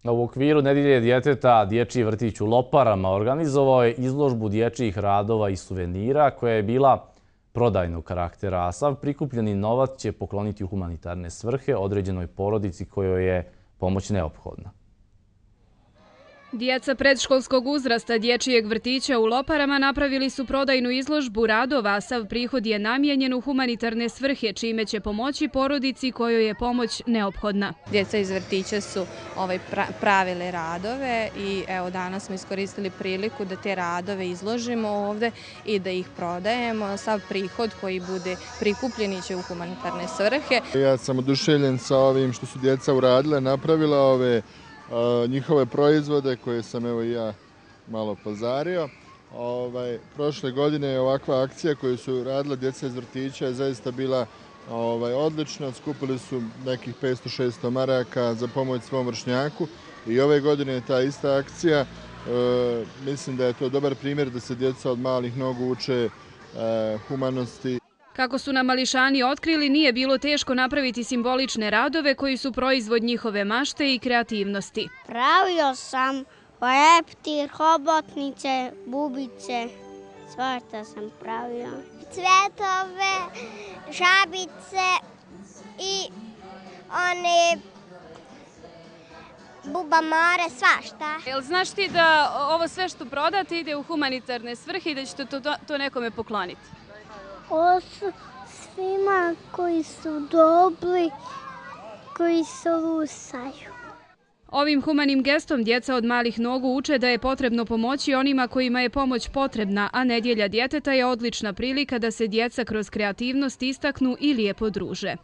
U okviru Nedjelje djeteta Dječji vrtić u Loparama organizovao je izložbu dječjih radova i suvenira koja je bila prodajnog karaktera, a sav prikupljeni novac će pokloniti u humanitarne svrhe određenoj porodici kojoj je pomoć neophodna. Djeca predškolskog uzrasta Dječjeg vrtića u Loparama napravili su prodajnu izložbu radova, a sav prihod je namijenjen u humanitarne svrhe, čime će pomoći porodici kojoj je pomoć neophodna. Djeca iz vrtića su pravile radove i evo danas smo iskoristili priliku da te radove izložimo ovdje i da ih prodajemo. Sav prihod koji bude prikupljen će u humanitarne svrhe. Ja sam oduševljen sa ovim što su djeca uradile, napravila ove njihove proizvode koje sam evo i ja malo pozario. Prošle godine je ovakva akcija koju su radila djeca iz vrtića je zaista bila odlična. Skupili su nekih 500-600 maraka za pomoć svom vršnjaku i ove godine je ta ista akcija. Mislim da je to dobar primjer da se djeca od malih nogu uče humanosti. Kako su nam mališani otkrili, nije bilo teško napraviti simbolične radove koji su proizvod njihove mašte i kreativnosti. Pravio sam leptir, hobotnice, bubice, svašta sam pravio. Cvetove, žabice i one bubamare, svašta. Jel znaš ti da ovo sve što prodate ide u humanitarne svrhe i da ćete to nekome pokloniti? Ovo su svima koji su dobri, koji se lusaju. Ovim humanim gestom djeca od malih nogu uče da je potrebno pomoći onima kojima je pomoć potrebna, a Nedjelja djeteta je odlična prilika da se djeca kroz kreativnost istaknu i lijepo druže.